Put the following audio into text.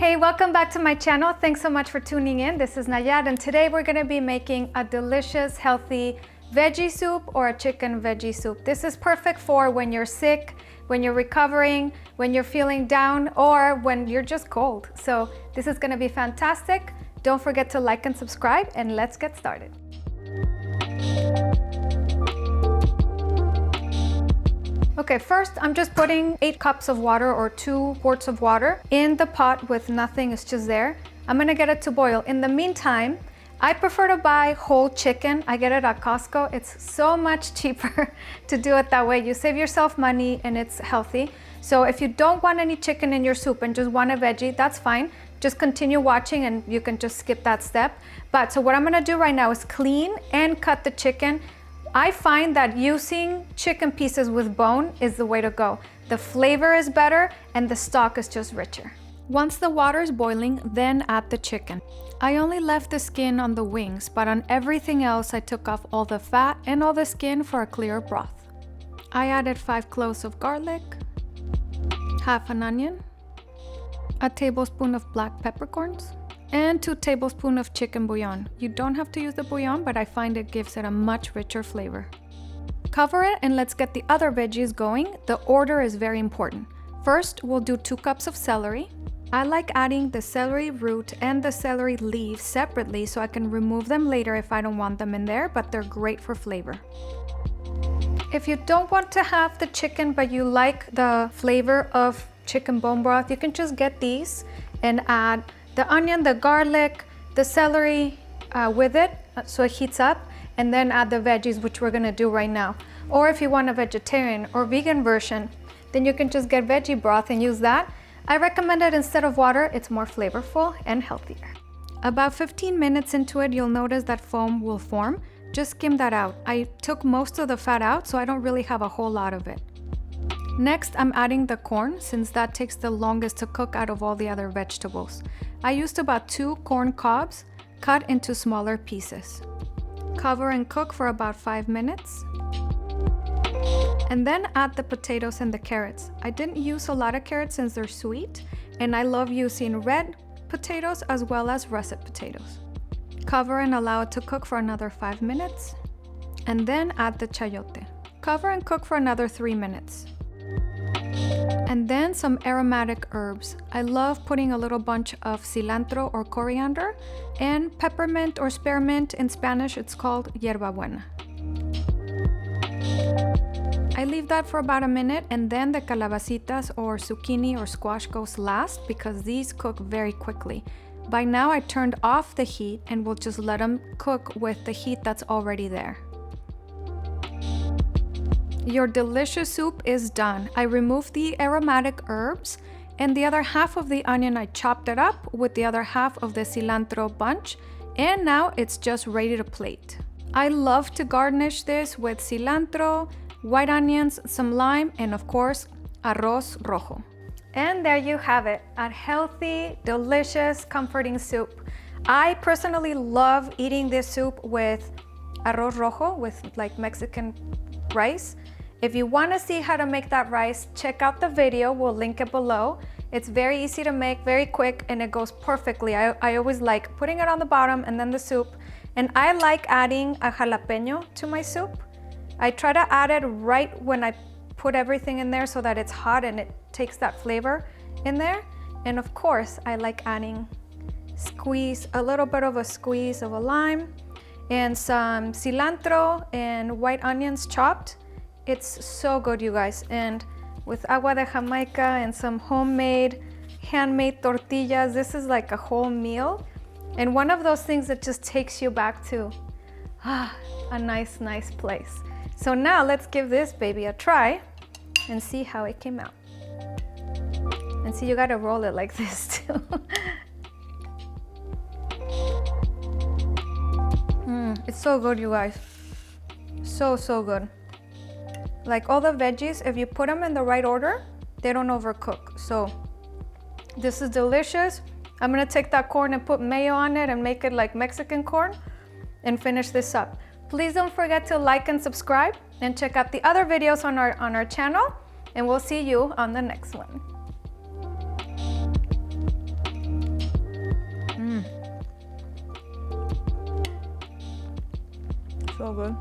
Hey, welcome back to my channel. Thanks so much for tuning in. This is Nayad, and today we're gonna be making a delicious, healthy veggie soup or a chicken veggie soup. This is perfect for when you're sick, when you're recovering, when you're feeling down, or when you're just cold. So this is gonna be fantastic. Don't forget to like and subscribe, and let's get started. Okay, first I'm just putting 8 cups of water or 2 quarts of water in the pot with nothing, it's just there. I'm gonna get it to boil. In the meantime, I prefer to buy whole chicken. I get it at Costco. It's so much cheaper to do it that way. You save yourself money and it's healthy. So if you don't want any chicken in your soup and just want a veggie, that's fine. Just continue watching and you can just skip that step. So what I'm gonna do right now is clean and cut the chicken. I find that using chicken pieces with bone is the way to go. The flavor is better and the stock is just richer. Once the water is boiling, then add the chicken. I only left the skin on the wings, but on everything else I took off all the fat and all the skin for a clear broth. I added 5 cloves of garlic, half an onion, a tablespoon of black peppercorns, and 2 tablespoons of chicken bouillon. You don't have to use the bouillon, but I find it gives it a much richer flavor. Cover it and let's get the other veggies going. The order is very important. First, we'll do 2 cups of celery. I like adding the celery root and the celery leaves separately so I can remove them later if I don't want them in there, but they're great for flavor. If you don't want to have the chicken, but you like the flavor of chicken bone broth, you can just get these and add the onion, the garlic, the celery with it so it heats up, and then add the veggies, which we're gonna do right now. Or if you want a vegetarian or vegan version, then you can just get veggie broth and use that. I recommend it instead of water. It's more flavorful and healthier. About 15 minutes into it, you'll notice that foam will form. Just skim that out. I took most of the fat out, so I don't really have a whole lot of it. Next, I'm adding the corn, since that takes the longest to cook out of all the other vegetables. I used about 2 corn cobs cut into smaller pieces. Cover and cook for about 5 minutes. And then add the potatoes and the carrots. I didn't use a lot of carrots since they're sweet, and I love using red potatoes as well as russet potatoes. Cover and allow it to cook for another 5 minutes. And then add the chayote. Cover and cook for another 3 minutes. And then some aromatic herbs. I love putting a little bunch of cilantro or coriander, and peppermint or spearmint. In Spanish it's called hierbabuena. I leave that for about a minute, and then the calabacitas or zucchini or squash goes last because these cook very quickly. By now I turned off the heat and we'll just let them cook with the heat that's already there. Your delicious soup is done. I removed the aromatic herbs, and the other half of the onion I chopped it up with the other half of the cilantro bunch, and now it's just ready to plate. I love to garnish this with cilantro, white onions, some lime, and of course, arroz rojo. And there you have it, a healthy, delicious, comforting soup. I personally love eating this soup with arroz rojo, with like Mexican rice. If you want to see how to make that rice, check out the video. We'll link it below. It's very easy to make, very quick, and it goes perfectly. I always like putting it on the bottom and then the soup. And I like adding a jalapeno to my soup. I try to add it right when I put everything in there so that it's hot and it takes that flavor in there. And of course, I like adding a little bit of a squeeze of a lime and some cilantro and white onions chopped. It's so good, you guys. And with agua de Jamaica and some handmade tortillas, this is like a whole meal. And one of those things that just takes you back to a nice place. So now let's give this baby a try and see how it came out. And see, you gotta roll it like this too. It's so good, you guys. So good. Like all the veggies, if you put them in the right order, they don't overcook. So this is delicious. I'm gonna take that corn and put mayo on it and make it like Mexican corn and finish this up. Please don't forget to like and subscribe and check out the other videos on our channel, and we'll see you on the next one. So good.